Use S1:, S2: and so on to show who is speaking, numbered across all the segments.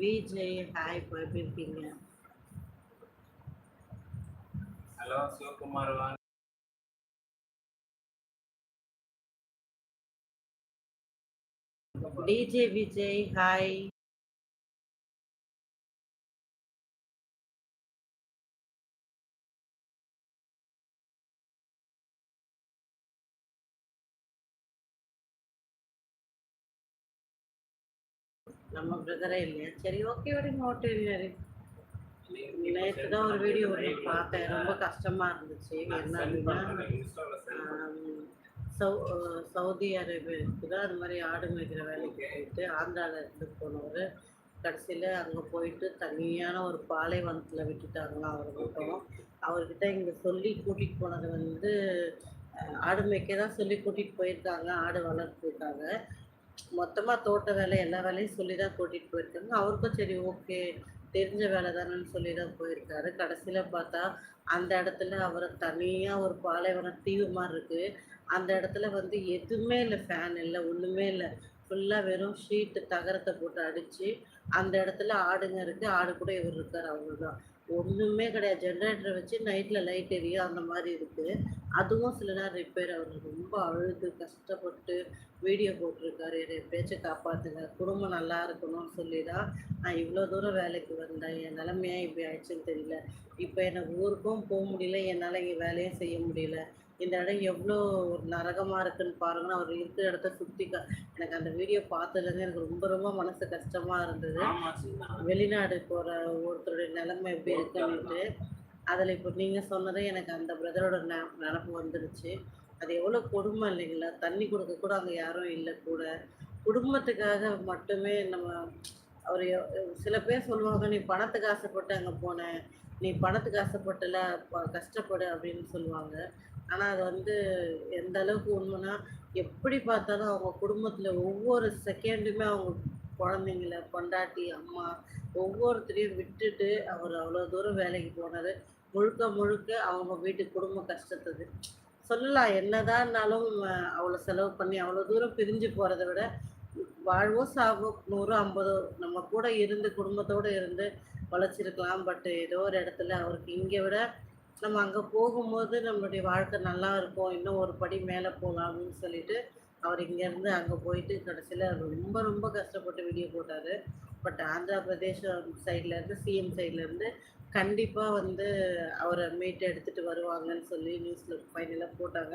S1: Vijay hi, இப்போ எப்படி இருக்கீங்க?
S2: ஹலோ சிவகுமார் வாங்க.
S1: DJ Vijay hi. நம்ம பிரதரே இல்லையா? சரி, ஓகே, விடுங்க. ஓட்டு நேற்று தான் ஒரு வீடியோ ஒன்று பார்த்தேன். ரொம்ப கஷ்டமா இருந்துச்சு. என்ன அப்படின்னா, சவுதி அரேபியாவுக்கு தான் அது மாதிரி ஆடு மேய்க்கிற வேலைக்கு போயிட்டு ஆந்திராவில் இருந்து போனவர் கடைசியில் அங்கே போயிட்டு தனியான ஒரு பாலைவனத்தில் விட்டுட்டாங்களாம். அவர் மட்டும் அவர்கிட்ட இங்கே சொல்லி கூட்டிகிட்டு போனது வந்து ஆடு மேய்க்க தான் சொல்லி கூட்டிகிட்டு போயிருக்காங்க. ஆடு வளர்த்துருக்காங்க. மொத்தமாக தோட்ட வேலை எல்லா வேலையும் சொல்லி தான் கூட்டிகிட்டு போயிருக்காங்க. அவருக்கும் சரி, ஓகே, தெரிஞ்ச வேலை தானேன்னு சொல்லி தான் போயிருக்காரு. கடைசியில் பார்த்தா அந்த இடத்துல அவரை தனியாக ஒரு பாலைவன தீவு மாதிரி இருக்குது. அந்த இடத்துல வந்து எதுவுமே இல்லை, ஃபேன் இல்லை, ஒன்றுமே இல்லை. ஃபுல்லாக வெறும் ஷீட்டு தகரத்தை போட்டு அடித்து அந்த இடத்துல ஆடுங்க இருக்குது. ஆடு கூட இவர் இருக்கார், அவ்வளோதான். ஒன்றுமே கிடையாது. ஜென்ரேட்டரை வச்சு நைட்டில் லைட் எரியும், அந்த மாதிரி இருக்குது. அதுவும் சில நேரம் ரிப்பேர். அவர் ரொம்ப அழுது கஷ்டப்பட்டு வீடியோ போட்டிருக்காரு. என் பேச்சை காப்பாற்றுங்க, குடும்பம் நல்லா இருக்கணும்னு சொல்லி தான் நான் இவ்வளோ தூரம் வேலைக்கு வந்தேன். என் நிலைமையாக இப்படி ஆயிடுச்சுன்னு தெரியல. இப்போ எனக்கு ஊருக்கும் போக முடியல, என்னால் இங்கே வேலையும் செய்ய முடியல. இந்த இடம் எவ்வளோ ஒரு நரகமாக இருக்குன்னு பாருங்கன்னா, அவர் இருக்கிற இடத்த சுற்றி எனக்கு அந்த வீடியோ பார்த்ததுலேருந்து எனக்கு ரொம்ப ரொம்ப மனசு கஷ்டமாக இருந்தது. வெளிநாடு போகிற ஒருத்தருடைய நிலைமை எப்படி இருக்குன்னுட்டு அதில் இப்போ நீங்கள் சொன்னதே எனக்கு அந்த பிரதரோட நினப்பு வந்துடுச்சு. அது எவ்வளோ கொடுமை இல்லைங்களா? தண்ணி கொடுக்க கூட அங்கே யாரும் இல்லை கூட. குடும்பத்துக்காக மட்டுமே நம்ம அவர் சில பேர் சொல்லுவாங்க, நீ பணத்துக்கு ஆசைப்பட்டு அங்கே போனேன், நீ பணத்துக்கு ஆசைப்பட்டல கஷ்டப்படு அப்படின்னு சொல்லுவாங்க. ஆனால் அது வந்து எந்த அளவுக்கு உண்மைன்னா, எப்படி பார்த்தாலும் அவங்க குடும்பத்தில் ஒவ்வொரு செகண்டுமே அவங்க குழந்தைங்கள, பொண்டாட்டி, அம்மா ஒவ்வொருத்தரையும் விட்டுட்டு அவர் அவ்வளோ தூரம் வேலைக்கு போனார். முழுக்க முழுக்க அவங்க வீட்டு குடும்ப கஷ்டத்துக்கு சொல்லலாம். என்னதான்னாலும் அவ்வளோ செலவு பண்ணி அவ்வளோ தூரம் பிரிஞ்சு போகிறத விட வாழ்வோ சாவோ 100 50 நம்ம கூட இருந்து குடும்பத்தோடு இருந்து உழைச்சிருக்கலாம். பட் ஏதோ ஒரு இடத்துல அவருக்கு இங்கே விட நம்ம அங்கே போகும்போது நம்மளுடைய வாழ்க்கை நல்லா இருக்கும், இன்னும் ஒரு படி மேலே போகலாம் அப்படின்னு சொல்லிட்டு அவர் இங்கேருந்து அங்கே போயிட்டு கடைசியில் ரொம்ப ரொம்ப கஷ்டப்பட்டு வீடியோ போட்டார். பட் ஆந்திரா பிரதேசம் சைட்லேருந்து, சிஎம் சைட்லேருந்து கண்டிப்பாக வந்து அவரை மீட்டு எடுத்துகிட்டு வருவாங்கன்னு சொல்லி நியூஸில் ஃபைனலாக போட்டாங்க.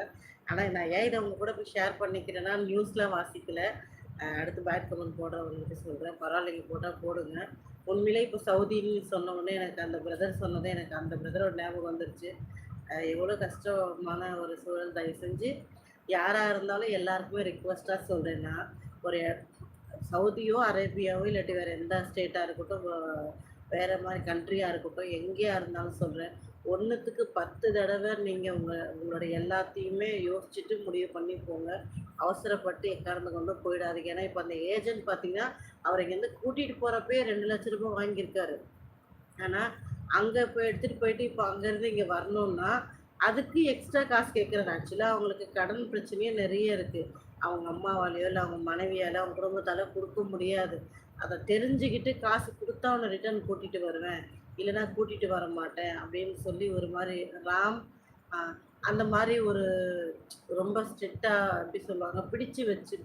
S1: ஆனால் நான் ஏன் இதை அவங்க கூட போய் ஷேர் பண்ணிக்கிறேன்னா, நியூஸில் வாசிக்கலை. அடுத்து பேட் கமெண்ட் போடுறவங்ககிட்ட சொல்கிறேன், பரவாயில்லைங்க போட்டால் போடுங்க. உண்மையிலே இப்போ சவுதின்னு சொன்ன உடனே எனக்கு அந்த பிரதர் சொன்னதே எனக்கு அந்த பிரதரோட ஞாபகம் வந்துருச்சு. எவ்வளோ கஷ்டமான ஒரு சூழல். தயவு செஞ்சு யாராக இருந்தாலும் எல்லாருக்குமே ரிக்வஸ்ட்டாக சொல்கிறேன்னா, ஒரு சவுதியோ அரேபியாவோ இல்லாட்டி வேறு எந்த ஸ்டேட்டாக இருக்கட்டும், வேறு மாதிரி கண்ட்ரியாக இருக்கட்டும், எங்கேயா இருந்தாலும் சொல்கிறேன், 1க்கு 10 தடவை நீங்கள் உங்களுடைய எல்லாத்தையுமே யோசிச்சுட்டு முடிவு பண்ணி போங்க. அவசரப்பட்டு எக்காரணத்தை கொண்டு போயிடாதீங்க. ஏன்னா இப்போ அந்த ஏஜென்ட் பார்த்தீங்கன்னா, அவர் இங்கேருந்து கூட்டிகிட்டு போகிறப்பே 2 லட்ச ரூபாய் வாங்கியிருக்காரு. ஆனால் அங்கே போய் எடுத்துகிட்டு போயிட்டு இப்போ அங்கேருந்து இங்கே வரணுன்னா அதுக்கு எக்ஸ்ட்ரா காசு கேட்குறாரு. ஆக்சுவலாக அவங்களுக்கு கடன் பிரச்சனையே நிறைய இருக்குது. அவங்க அம்மாவாலேயோ இல்லை அவங்க மனைவியால் அவங்க குடும்பத்தால் கொடுக்க முடியாது. அதை தெரிஞ்சுக்கிட்டு காசு கொடுத்தா அவனை ரிட்டர்ன் கூட்டிகிட்டு வருவேன், இல்லைனா கூட்டிகிட்டு வர மாட்டேன் அப்படின்னு சொல்லி ஒரு மாதிரி ராம் அந்த மாதிரி ஒரு ரொம்ப ஸ்ட்ரிக்டாக எப்படி சொல்லுவாங்க, பிடிச்சு வச்சு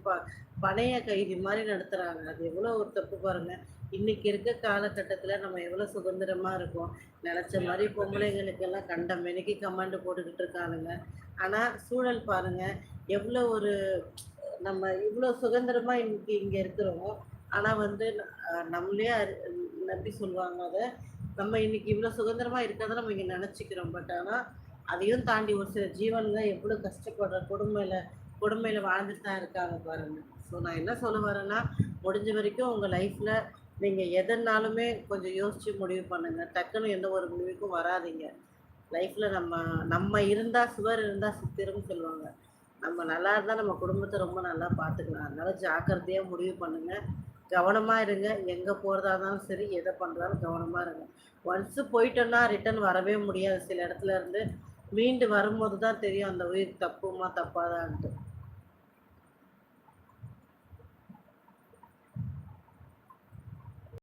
S1: பணைய கைதி மாதிரி நடத்துகிறாங்க. அது எவ்வளோ ஒரு தப்பு பாருங்கள். இன்றைக்கி இருக்க காலகட்டத்தில் நம்ம எவ்வளோ சுதந்திரமாக இருக்கோம். நினச்ச மாதிரி பொம்பளைங்களுக்கெல்லாம் கண்ட மெனிக்கு கமாண்டு போட்டுக்கிட்டு இருக்கானுங்க. ஆனால் சூழல் பாருங்கள், எவ்வளோ ஒரு நம்ம இவ்வளோ சுதந்திரமாக இன்னைக்கு இங்கே இருக்கிறோம். ஆனால் வந்து நம்மளே எப்படி சொல்லுவாங்க, அதை நம்ம இன்னைக்கு இவ்வளோ சுதந்திரமாக இருக்கிறத நம்ம இங்கே நினச்சிக்கிறோம். பட் ஆனால் அதையும் தாண்டி ஒரு சில ஜீவன்கள் எவ்வளோ கஷ்டப்படுற கொடுமையில் வாழ்ந்துட்டு தான் இருக்காங்க பாருங்கள். ஸோ நான் என்ன சொல்ல வரேன்னா, முடிஞ்ச வரைக்கும் உங்கள் லைஃப்பில் நீங்கள் எதனாலுமே கொஞ்சம் யோசித்து முடிவு பண்ணுங்கள். டக்குன்னு எந்த ஒரு முடிவுக்கும் வராதிங்க. லைஃப்பில் நம்ம இருந்தால் சுவர் இருந்தால் சித்திரம்னு சொல்லுவாங்க. நம்ம நல்லா இருந்தால் நம்ம குடும்பத்தை ரொம்ப நல்லா பார்த்துக்கலாம். அதனால் ஜாக்கிரதையாக முடிவு பண்ணுங்கள், கவனமாக இருங்க. எங்கே போகிறதா இருந்தாலும் சரி, எதை பண்ணுறாலும் கவனமாக இருங்க. ஒன்ஸு போயிட்டோன்னா ரிட்டன் வரவே முடியாது. சில இடத்துல இருந்து மீண்டு வரும்போது தான் தெரியும் அந்த உயிர் தப்புமா தப்பாதான்ட்டு.